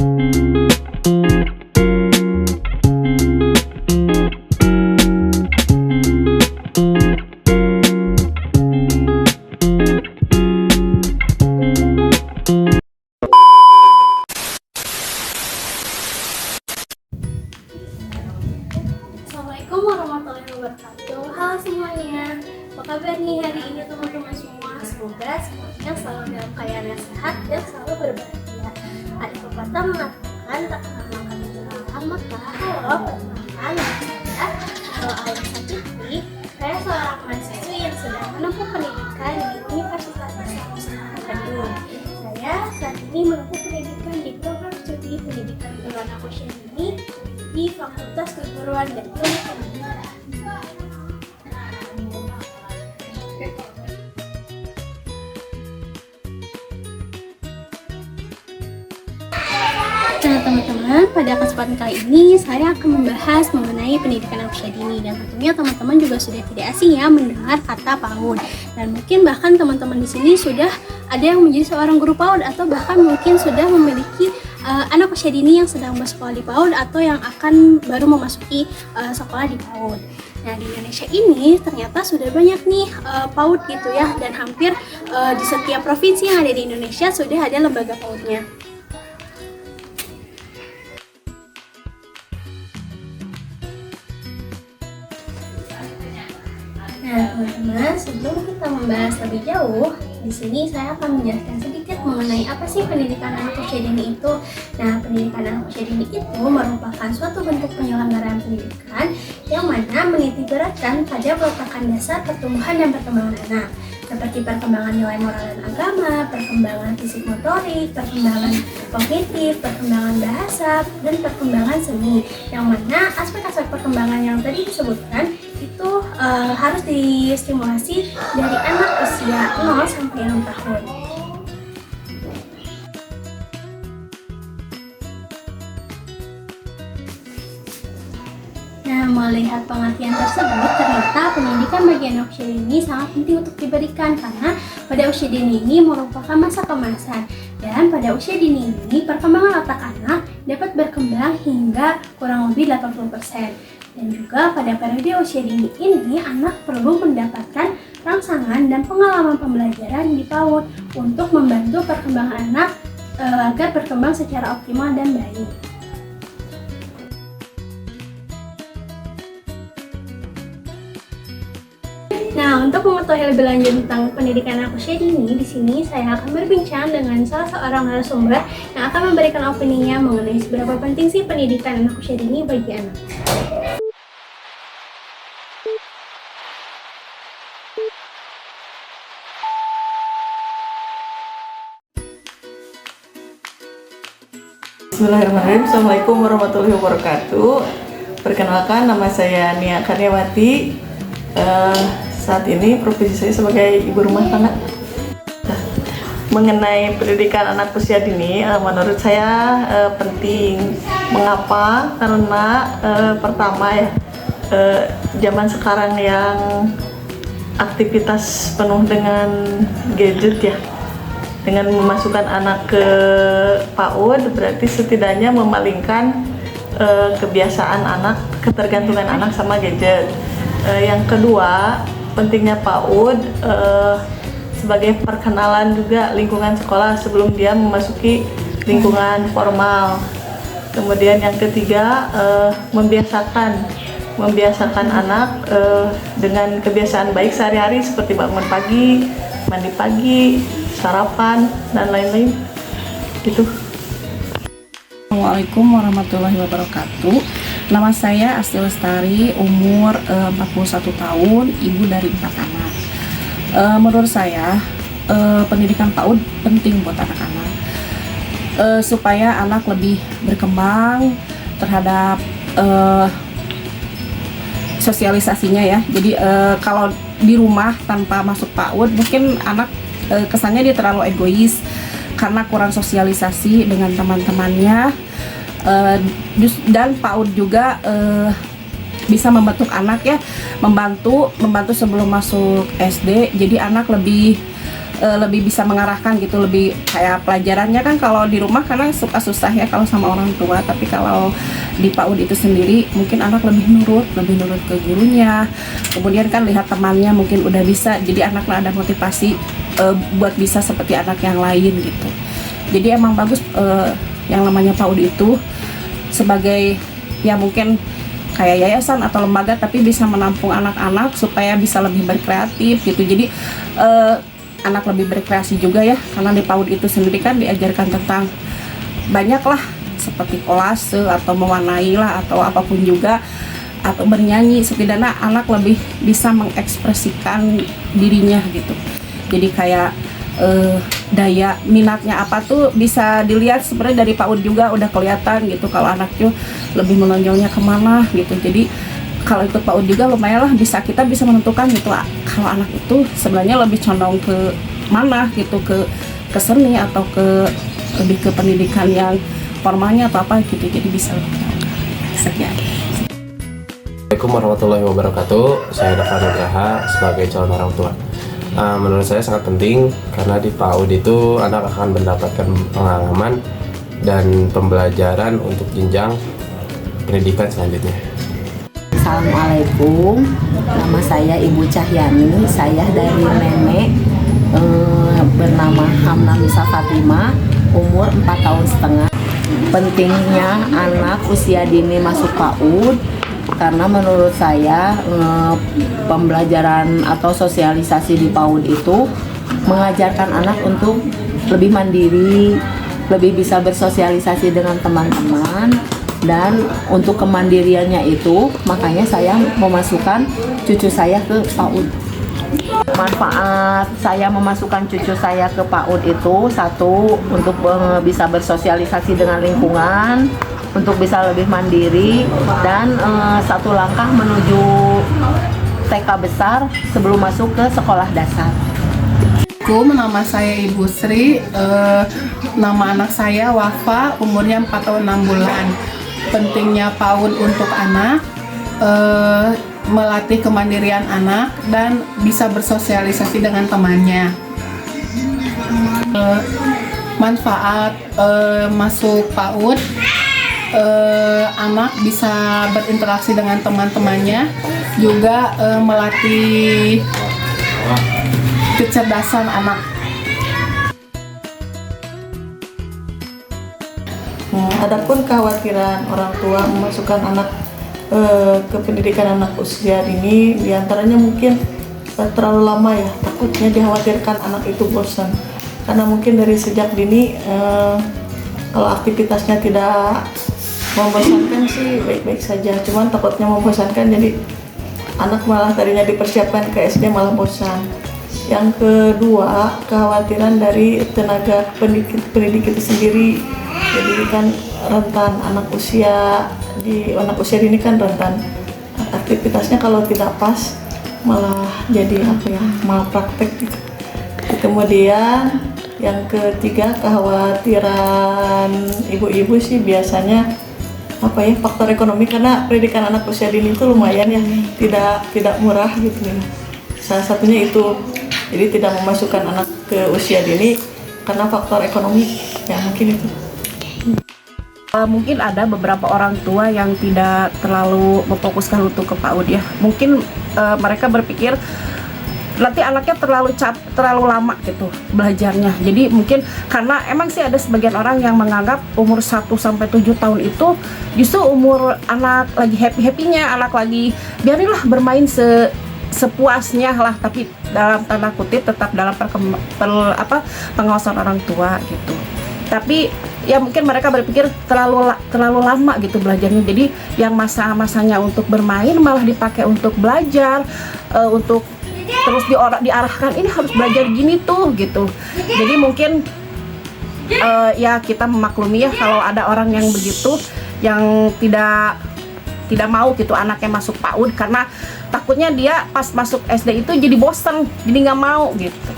Assalamualaikum warahmatullahi wabarakatuh. Halo semuanya, apa kabar nih hari ini teman-teman semua? Semoga semuanya selalu dalam keadaan yang sehat dan selalu berbahagia. Ada pepatah mengatakan tak kenal maka mengenal maka. Halo, perkenalkan saya Alia Sakiti. Saya seorang mahasiswi yang sedang menempuh pendidikan di Universitas Islam Nusantara Bandung. Saya saat ini menempuh pendidikan di program studi pendidikan Tuhan Aku Syedini di Fakultas Keguruan dan Ilmu Komunikasi. Nah teman-teman, pada kesempatan kali ini saya akan membahas mengenai pendidikan anak usia dini, dan tentunya teman-teman juga sudah tidak asing ya mendengar kata PAUD, dan mungkin bahkan teman-teman di sini sudah ada yang menjadi seorang guru PAUD atau bahkan mungkin sudah memiliki anak usia dini yang sedang bersekolah di PAUD atau yang akan baru memasuki sekolah di PAUD. Nah di Indonesia ini ternyata sudah banyak nih PAUD gitu ya, dan hampir di setiap provinsi yang ada di Indonesia sudah ada lembaga PAUD-nya. Nah teman-teman, sebelum kita membahas lebih jauh, di sini saya akan menjelaskan sedikit mengenai apa sih pendidikan anak usia dini itu. Nah, pendidikan anak usia dini itu merupakan suatu bentuk penyelenggaraan pendidikan yang mana menitik beratkan pada peletakan dasar pertumbuhan dan perkembangan anak, seperti perkembangan nilai moral dan agama, perkembangan fisik motorik, perkembangan kognitif, perkembangan bahasa, dan perkembangan seni. Yang mana aspek-aspek perkembangan yang tadi disebutkan itu harus distimulasi dari anak usia 0 sampai 6 tahun. Nah, melihat pengertian tersebut, ternyata pendidikan bagi anak usia dini sangat penting untuk diberikan karena pada usia dini ini merupakan masa kemasan, dan pada usia dini ini perkembangan otak anak dapat berkembang hingga kurang lebih 80%. Dan juga pada periode usia dini ini anak perlu mendapatkan rangsangan dan pengalaman pembelajaran di PAUD untuk membantu perkembangan anak agar berkembang secara optimal dan baik. Nah, untuk mengetahui lebih lanjut tentang pendidikan anak usia dini, di sini saya akan berbincang dengan salah seorang narasumber yang akan memberikan opininya mengenai seberapa penting sih pendidikan anak usia dini bagi anak. Bismillahirrahmanirrahim. Assalamualaikum warahmatullahi wabarakatuh. Perkenalkan, nama saya Nia Karyawati. Saat ini profesi saya sebagai ibu rumah tangga. Mengenai pendidikan anak usia dini, menurut saya penting. Mengapa? Karena pertama ya, zaman sekarang yang aktivitas penuh dengan gadget ya. Dengan memasukkan anak ke PAUD berarti setidaknya memalingkan kebiasaan anak, ketergantungan anak sama gadget. Yang kedua, pentingnya PAUD sebagai perkenalan juga lingkungan sekolah sebelum dia memasuki lingkungan formal. Kemudian yang ketiga, membiasakan anak dengan kebiasaan baik sehari-hari seperti bangun pagi, mandi pagi, sarapan, dan lain-lain gitu. Assalamualaikum warahmatullahi wabarakatuh. Nama saya Asti Lestari, umur 41 tahun, ibu dari 4 anak. Menurut saya pendidikan PAUD penting buat anak-anak supaya anak lebih berkembang terhadap sosialisasinya ya. Jadi kalau di rumah tanpa masuk PAUD mungkin anak kesannya dia terlalu egois karena kurang sosialisasi dengan teman-temannya, dan PAUD juga bisa membentuk anak ya, membantu sebelum masuk SD, jadi anak lebih lebih bisa mengarahkan gitu, lebih kayak pelajarannya kan kalau di rumah karena suka susah ya kalau sama orang tua, tapi kalau di PAUD itu sendiri mungkin anak lebih nurut ke gurunya, kemudian kan lihat temannya mungkin udah bisa, jadi anak ada motivasi buat bisa seperti anak yang lain gitu. Jadi emang bagus yang namanya PAUD itu sebagai ya mungkin kayak yayasan atau lembaga, tapi bisa menampung anak-anak supaya bisa lebih berkreatif gitu. Jadi anak lebih berkreasi juga ya, karena di PAUD itu sendiri kan diajarkan tentang banyak lah, seperti kolase atau mewarnai lah atau apapun juga, atau bernyanyi, setidaknya anak lebih bisa mengekspresikan dirinya gitu. Jadi kayak daya minatnya apa tuh bisa dilihat sebenarnya dari PAUD juga udah kelihatan gitu, kalau anak tuh lebih menonjolnya kemana gitu. Jadi kalau ikut PAUD juga lumayan lah, kita bisa menentukan gitu kalau anak itu sebenarnya lebih condong ke mana gitu, ke seni atau lebih ke pendidikan yang formalnya atau apa gitu. Jadi bisa sekian. Assalamualaikum warahmatullahi wabarakatuh. Saya Dava Nugraha sebagai calon orang tua. Menurut saya sangat penting karena di PAUD itu anak akan mendapatkan pengalaman dan pembelajaran untuk jenjang pendidikan selanjutnya. Assalamualaikum, nama saya Ibu Cahyani, saya dari Nenek, bernama Hamna Misa Fatima, umur 4 tahun setengah. Pentingnya anak usia dini masuk PAUD karena menurut saya pembelajaran atau sosialisasi di PAUD itu mengajarkan anak untuk lebih mandiri, lebih bisa bersosialisasi dengan teman-teman. Dan untuk kemandiriannya itu, makanya saya memasukkan cucu saya ke PAUD. Manfaat saya memasukkan cucu saya ke PAUD itu, satu, untuk bisa bersosialisasi dengan lingkungan, untuk bisa lebih mandiri, dan satu langkah menuju TK besar sebelum masuk ke sekolah dasar. Nama saya Ibu Sri, nama anak saya Wafa, umurnya 4 tahun 6 bulan. Pentingnya PAUD untuk anak, melatih kemandirian anak dan bisa bersosialisasi dengan temannya. Manfaat masuk PAUD, anak bisa berinteraksi dengan teman-temannya, juga melatih kecerdasan anak. Adapun kekhawatiran orang tua memasukkan anak ke pendidikan anak usia dini, diantaranya mungkin terlalu lama ya, takutnya dikhawatirkan anak itu bosan, karena mungkin dari sejak dini kalau aktivitasnya tidak membosankan sih baik-baik saja, cuman takutnya membosankan, jadi anak malah tadinya dipersiapkan ke SD malah bosan. Yang kedua, kekhawatiran dari tenaga pendidik itu sendiri. Jadi kan rentan anak usia dini kan rentan aktivitasnya, kalau tidak pas malah jadi malpraktek gitu. Kemudian yang ketiga, kekhawatiran ibu-ibu sih biasanya faktor ekonomi, karena pendidikan anak usia dini itu lumayan ya, tidak murah gitu ya. Salah satunya itu, jadi tidak memasukkan anak ke usia dini karena faktor ekonomi ya, mungkin itu. Mungkin ada beberapa orang tua yang tidak terlalu memfokuskan untuk ke PAUD ya. Mungkin mereka berpikir nanti anaknya terlalu lama gitu belajarnya. Jadi mungkin karena emang sih ada sebagian orang yang menganggap umur 1 sampai 7 tahun itu justru umur anak lagi happy-happynya, anak lagi biarinlah bermain sepuasnya lah, tapi dalam tanda kutip tetap dalam pengawasan orang tua gitu. Tapi ya mungkin mereka berpikir terlalu lama gitu belajarnya, jadi yang masa-masanya untuk bermain malah dipakai untuk belajar, untuk terus diarahkan ini harus belajar gini tuh gitu. Jadi mungkin ya kita memaklumi ya kalau ada orang yang begitu, yang tidak mau gitu anaknya masuk PAUD karena takutnya dia pas masuk SD itu jadi bosen, jadi nggak mau gitu.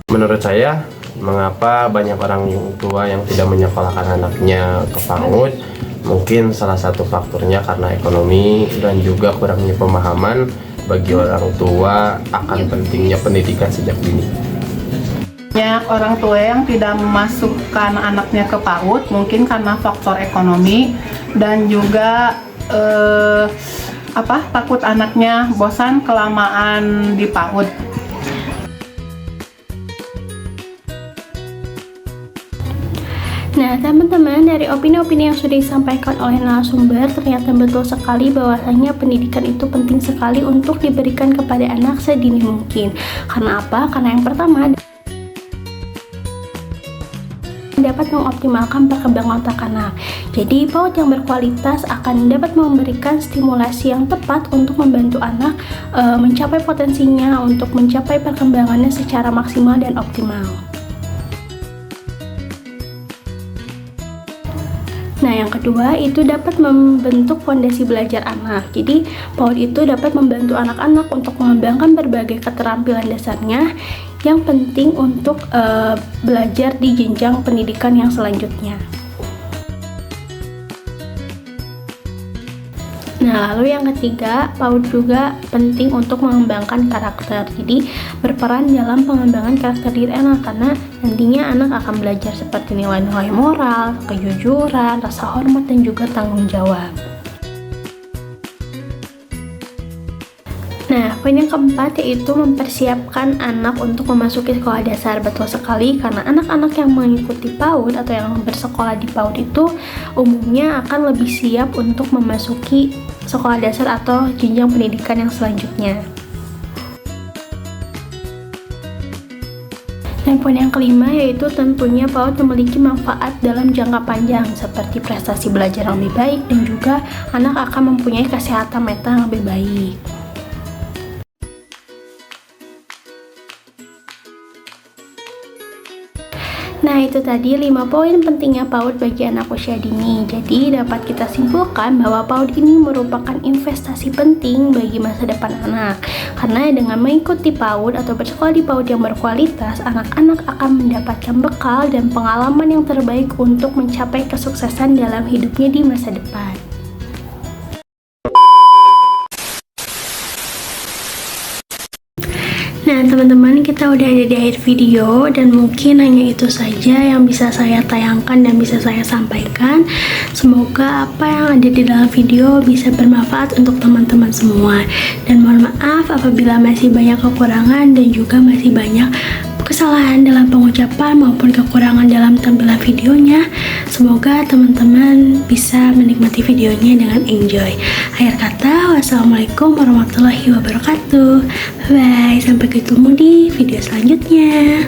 Menurut saya, mengapa banyak orang tua yang tidak menyekolahkan anaknya ke PAUD? Mungkin salah satu faktornya karena ekonomi dan juga kurangnya pemahaman bagi orang tua akan pentingnya pendidikan sejak dini? Banyak orang tua yang tidak memasukkan anaknya ke PAUD mungkin karena faktor ekonomi dan juga takut anaknya bosan kelamaan di PAUD. Nah, teman-teman, dari opini-opini yang sudah disampaikan oleh narasumber, ternyata betul sekali bahwasanya pendidikan itu penting sekali untuk diberikan kepada anak sedini mungkin. Karena apa? Karena yang pertama, dapat mengoptimalkan perkembangan otak anak. Jadi, PAUD yang berkualitas akan dapat memberikan stimulasi yang tepat untuk membantu anak mencapai potensinya untuk mencapai perkembangannya secara maksimal dan optimal. Nah, yang kedua itu dapat membentuk fondasi belajar anak. Jadi, PAUD itu dapat membantu anak-anak untuk mengembangkan berbagai keterampilan dasarnya yang penting untuk belajar di jenjang pendidikan yang selanjutnya. Nah, lalu yang ketiga, PAUD juga penting untuk mengembangkan karakter. Jadi, berperan dalam pengembangan karakter diri anak karena nantinya anak akan belajar seperti nilai-nilai moral, kejujuran, rasa hormat, dan juga tanggung jawab. Nah, poin yang keempat yaitu mempersiapkan anak untuk memasuki sekolah dasar. Betul sekali, karena anak-anak yang mengikuti PAUD atau yang bersekolah di PAUD itu umumnya akan lebih siap untuk memasuki sekolah dasar atau jenjang pendidikan yang selanjutnya. Dan poin yang kelima yaitu tentunya PAUD memiliki manfaat dalam jangka panjang seperti prestasi belajar yang lebih baik dan juga anak akan mempunyai kesehatan mental yang lebih baik. Nah, itu tadi 5 poin pentingnya PAUD bagi anak usia dini. Jadi, dapat kita simpulkan bahwa PAUD ini merupakan investasi penting bagi masa depan anak. Karena dengan mengikuti PAUD atau bersekolah di PAUD yang berkualitas, anak-anak akan mendapatkan bekal dan pengalaman yang terbaik untuk mencapai kesuksesan dalam hidupnya di masa depan. Nah, teman-teman, kita udah ada di akhir video dan mungkin hanya itu saja yang bisa saya tayangkan dan bisa saya sampaikan. Semoga apa yang ada di dalam video bisa bermanfaat untuk teman-teman semua. Dan mohon maaf apabila masih banyak kekurangan dan juga masih banyak kesalahan dalam pengucapan maupun kekurangan dalam tampilan videonya. Semoga teman-teman bisa menikmati videonya dengan enjoy. Akhir kata, wassalamualaikum warahmatullahi wabarakatuh. Bye, sampai ketemu di video selanjutnya.